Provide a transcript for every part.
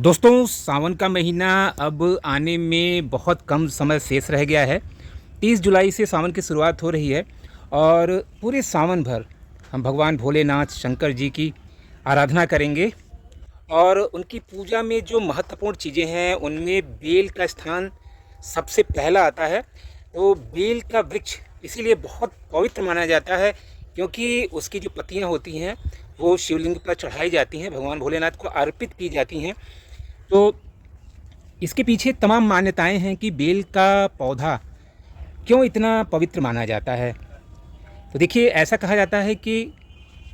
दोस्तों, सावन का महीना अब आने में बहुत कम समय शेष रह गया है। 30 जुलाई से सावन की शुरुआत हो रही है और पूरे सावन भर हम भगवान भोलेनाथ शंकर जी की आराधना करेंगे। और उनकी पूजा में जो महत्वपूर्ण चीज़ें हैं उनमें बेल का स्थान सबसे पहला आता है। तो बेल का वृक्ष इसीलिए बहुत पवित्र माना जाता है क्योंकि उसकी जो पत्तियां होती हैं वो शिवलिंग पर चढ़ाई जाती हैं, भगवान भोलेनाथ को अर्पित की जाती हैं। तो इसके पीछे तमाम मान्यताएं हैं कि बेल का पौधा क्यों इतना पवित्र माना जाता है। तो देखिए, ऐसा कहा जाता है कि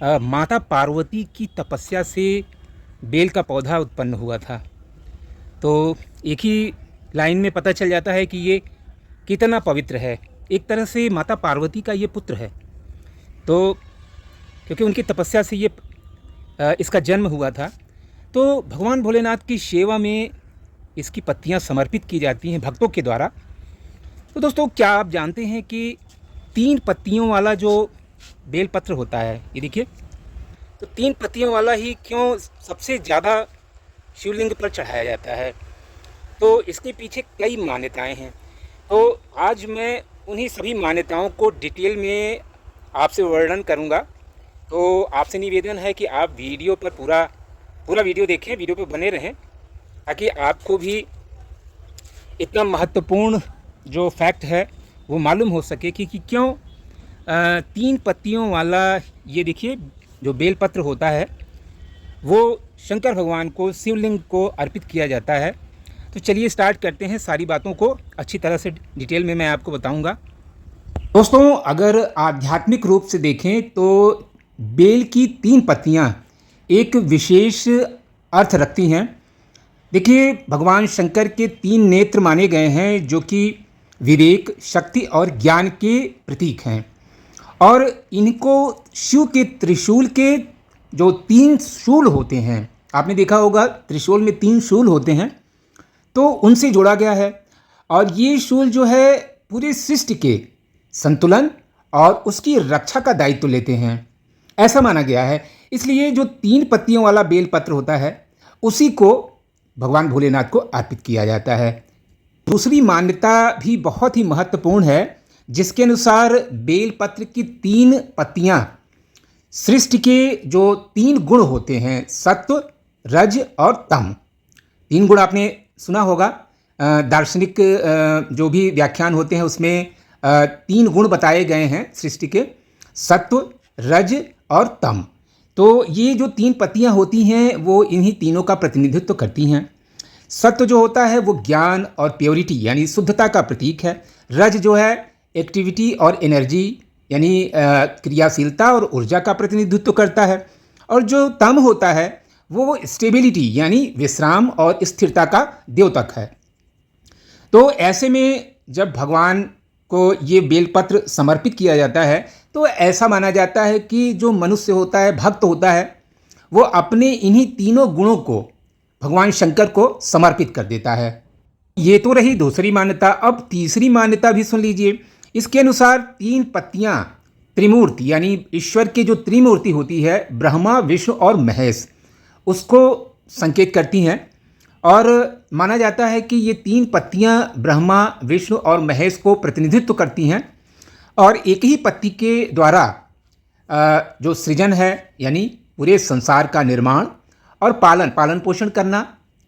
माता पार्वती की तपस्या से बेल का पौधा उत्पन्न हुआ था। तो एक ही लाइन में पता चल जाता है कि ये कितना पवित्र है। एक तरह से माता पार्वती का ये पुत्र है। तो क्योंकि उनकी तपस्या से ये इसका जन्म हुआ था, तो भगवान भोलेनाथ की सेवा में इसकी पत्तियां समर्पित की जाती हैं भक्तों के द्वारा। तो दोस्तों, क्या आप जानते हैं कि 3 पत्तियों वाला जो बेलपत्र होता है, ये देखिए, तो 3 पत्तियों वाला ही क्यों सबसे ज़्यादा शिवलिंग पर चढ़ाया जाता है। तो इसके पीछे कई मान्यताएं हैं। तो आज मैं उन्हीं सभी मान्यताओं को डिटेल में आपसे वर्णन करूंगा। तो आपसे निवेदन है कि आप वीडियो पर पूरा वीडियो देखें, वीडियो पर बने रहें, ताकि आपको भी इतना महत्वपूर्ण जो फैक्ट है वो मालूम हो सके कि क्यों 3 पत्तियों वाला ये देखिए जो बेलपत्र होता है वो शंकर भगवान को, शिवलिंग को अर्पित किया जाता है। तो चलिए स्टार्ट करते हैं। सारी बातों को अच्छी तरह से डिटेल में मैं आपको बताऊंगा। दोस्तों, अगर आध्यात्मिक रूप से देखें तो बेल की 3 पत्तियां एक विशेष अर्थ रखती हैं। देखिए, भगवान शंकर के 3 नेत्र माने गए हैं जो कि विवेक, शक्ति और ज्ञान के प्रतीक हैं। और इनको शिव के त्रिशूल के जो 3 शूल होते हैं, आपने देखा होगा त्रिशूल में 3 शूल होते हैं, तो उनसे जोड़ा गया है। और ये शूल जो है पूरे सृष्टि के संतुलन और उसकी रक्षा का दायित्व लेते हैं, ऐसा माना गया है। इसलिए जो 3 पत्तियों वाला बेलपत्र होता है उसी को भगवान भोलेनाथ को अर्पित किया जाता है। दूसरी मान्यता भी बहुत ही महत्वपूर्ण है, जिसके अनुसार बेलपत्र की 3 पत्तियां सृष्टि के जो 3 गुण होते हैं, सत्व, रज और तम। 3 गुण आपने सुना होगा। दार्शनिक जो भी व्याख्यान होते हैं उसमें 3 गुण बताए गए हैं सृष्टि के, सत्व, रज और तम। तो ये जो 3 पत्तियां होती हैं वो इन्हीं तीनों का प्रतिनिधित्व करती हैं। सत्व जो होता है वो ज्ञान और प्योरिटी यानी शुद्धता का प्रतीक है। रज जो है एक्टिविटी और एनर्जी यानी क्रियाशीलता और ऊर्जा का प्रतिनिधित्व करता है। और जो तम होता है वो स्टेबिलिटी यानी विश्राम और स्थिरता का द्योतक है। तो ऐसे में जब भगवान को ये बेलपत्र समर्पित किया जाता है तो ऐसा माना जाता है कि जो मनुष्य होता है, भक्त होता है, वो अपने इन्हीं तीनों गुणों को भगवान शंकर को समर्पित कर देता है। ये तो रही दूसरी मान्यता। अब तीसरी मान्यता भी सुन लीजिए। इसके अनुसार 3 पत्तियां त्रिमूर्ति यानी ईश्वर की जो त्रिमूर्ति होती है, ब्रह्मा, विष्णु और महेश, उसको संकेत करती हैं। और माना जाता है कि ये 3 पत्तियां ब्रह्मा, विष्णु और महेश को प्रतिनिधित्व करती हैं। और एक ही पत्ती के द्वारा जो सृजन है यानी पूरे संसार का निर्माण और पालन पोषण करना,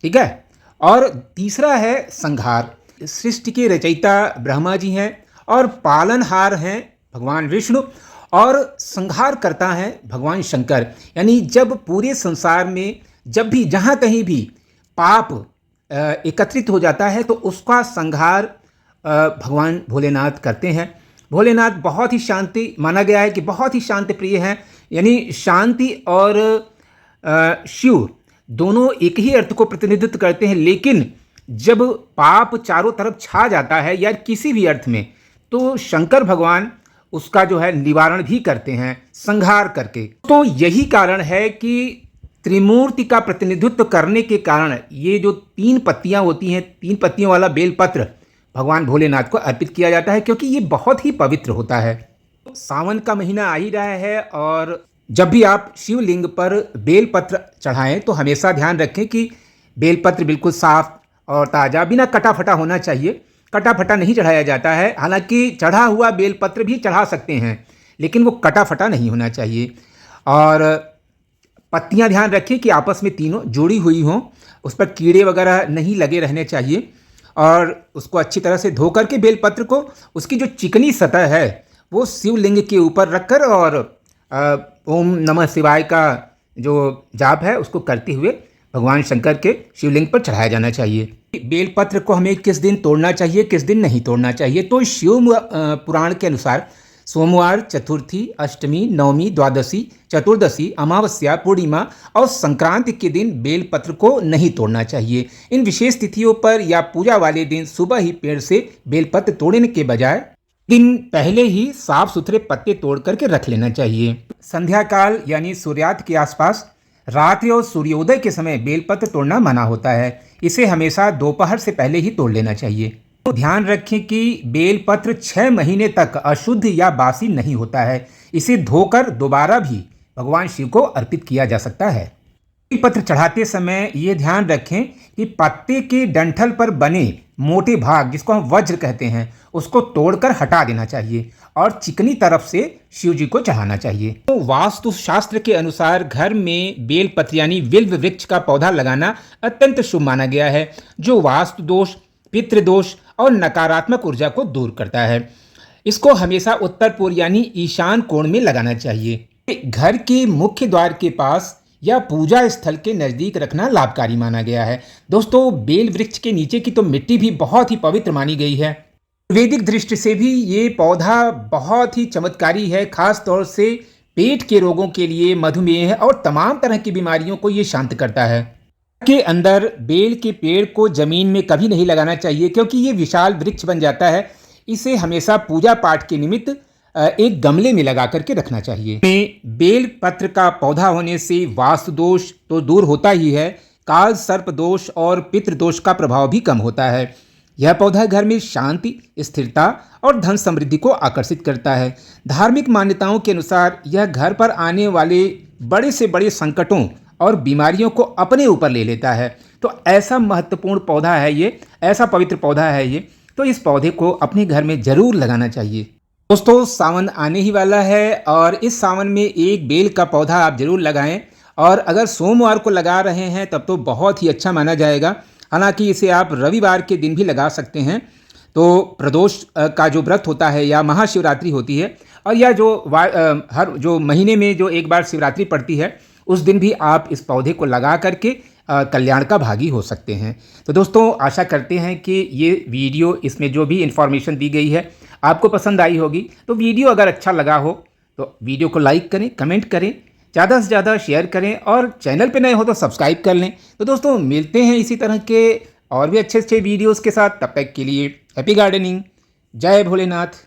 ठीक है। और तीसरा है संहार। सृष्टि के रचयिता ब्रह्मा जी हैं और पालनहार हैं भगवान विष्णु, और संहार करता है भगवान शंकर। यानी जब पूरे संसार में जब भी जहाँ कहीं भी पाप एकत्रित हो जाता है तो उसका संहार भगवान भोलेनाथ करते हैं। भोलेनाथ बहुत ही शांति माना गया है कि बहुत ही शांति प्रिय हैं। यानी शांति और शिव दोनों एक ही अर्थ को प्रतिनिधित्व करते हैं, लेकिन जब पाप चारों तरफ छा जाता है या किसी भी अर्थ में, तो शंकर भगवान उसका जो है निवारण भी करते हैं संहार करके। तो यही कारण है कि त्रिमूर्ति का प्रतिनिधित्व करने के कारण ये जो 3 पत्तियां होती हैं, 3 पत्तियों वाला बेलपत्र भगवान भोलेनाथ को अर्पित किया जाता है, क्योंकि ये बहुत ही पवित्र होता है। सावन का महीना आ ही रहा है और जब भी आप शिवलिंग पर बेलपत्र चढ़ाएं तो हमेशा ध्यान रखें कि बेलपत्र बिल्कुल साफ और ताज़ा बिना कटा फटा होना चाहिए। कटा फटा नहीं चढ़ाया जाता है, हालांकि चढ़ा हुआ बेलपत्र भी चढ़ा सकते हैं, लेकिन वो कटा फटा नहीं होना चाहिए। और पत्तियां ध्यान रखें कि आपस में तीनों जुड़ी हुई हों, उस पर कीड़े वगैरह नहीं लगे रहने चाहिए। और उसको अच्छी तरह से धो करके बेलपत्र को उसकी जो चिकनी सतह है वो शिवलिंग के ऊपर रखकर और ओम नमः शिवाय का जो जाप है उसको करते हुए भगवान शंकर के शिवलिंग पर चढ़ाया जाना चाहिए। बेलपत्र को हमें किस दिन तोड़ना चाहिए, किस दिन नहीं तोड़ना चाहिए, तो शिव पुराण के अनुसार सोमवार, चतुर्थी, अष्टमी, नवमी, द्वादशी, चतुर्दशी, अमावस्या, पूर्णिमा और संक्रांति के दिन बेलपत्र को नहीं तोड़ना चाहिए। इन विशेष तिथियों पर या पूजा वाले दिन सुबह ही पेड़ से बेलपत्र तोड़ने के बजाय दिन पहले ही साफ सुथरे पत्ते तोड़ करके रख लेना चाहिए। संध्या काल यानी सूर्यास्त के आसपास रात्रि और सूर्योदय के समय बेलपत्र तोड़ना मना होता है। इसे हमेशा दोपहर से पहले ही तोड़ लेना चाहिए। तो ध्यान रखें कि बेलपत्र 6 महीने तक अशुद्ध या बासी नहीं होता है। इसे धोकर दोबारा भी भगवान शिव को अर्पित किया जा सकता है। बेलपत्र चढ़ाते समय ये ध्यान रखें कि पत्ते के डंठल पर बने मोटे भाग, जिसको हम वज्र कहते हैं, उसको तोड़कर हटा देना चाहिए और चिकनी तरफ से शिव जी को चढ़ाना चाहिए। तो वास्तु शास्त्र के अनुसार घर में बेलपत्र यानी बिल्व वृक्ष का पौधा लगाना अत्यंत शुभ माना गया है, जो वास्तु दोष, पितृदोष और नकारात्मक ऊर्जा को दूर करता है। इसको हमेशा उत्तर पूर्व यानी ईशान कोण में लगाना चाहिए। घर के मुख्य द्वार के पास या पूजा स्थल के नज़दीक रखना लाभकारी माना गया है। दोस्तों, बेल वृक्ष के नीचे की तो मिट्टी भी बहुत ही पवित्र मानी गई है। वैदिक दृष्टि से भी ये पौधा बहुत ही चमत्कारी है, खास तौर से पेट के रोगों के लिए, मधुमेह और तमाम तरह की बीमारियों को ये शांत करता है। के अंदर बेल के पेड़ को जमीन में कभी नहीं लगाना चाहिए, क्योंकि ये विशाल वृक्ष बन जाता है। इसे हमेशा पूजा पाठ के निमित्त एक गमले में लगा करके रखना चाहिए। बेल पत्र का पौधा होने से वास्तु दोष तो दूर होता ही है, काल सर्प दोष और पितृ दोष का प्रभाव भी कम होता है। यह पौधा घर में शांति, स्थिरता और धन समृद्धि को आकर्षित करता है। धार्मिक मान्यताओं के अनुसार यह घर पर आने वाले बड़े से बड़े संकटों और बीमारियों को अपने ऊपर ले लेता है। तो ऐसा महत्वपूर्ण पौधा है ये, ऐसा पवित्र पौधा है ये, तो इस पौधे को अपने घर में जरूर लगाना चाहिए। दोस्तों, सावन आने ही वाला है और इस सावन में एक बेल का पौधा आप जरूर लगाएं। और अगर सोमवार को लगा रहे हैं तब तो बहुत ही अच्छा माना जाएगा। हालांकि इसे आप रविवार के दिन भी लगा सकते हैं। तो प्रदोष का जो व्रत होता है या महाशिवरात्रि होती है, और या हर जो महीने में जो एक बार शिवरात्रि पड़ती है, उस दिन भी आप इस पौधे को लगा करके कल्याण का भागी हो सकते हैं। तो दोस्तों, आशा करते हैं कि ये वीडियो, इसमें जो भी इन्फॉर्मेशन दी गई है आपको पसंद आई होगी। तो वीडियो अगर अच्छा लगा हो तो वीडियो को लाइक करें, कमेंट करें, ज़्यादा से ज़्यादा शेयर करें और चैनल पे नए हो तो सब्सक्राइब कर लें। तो दोस्तों, मिलते हैं इसी तरह के और भी अच्छे अच्छे वीडियोज़ के साथ। तब तक के लिए हैप्पी गार्डनिंग। जय भोलेनाथ।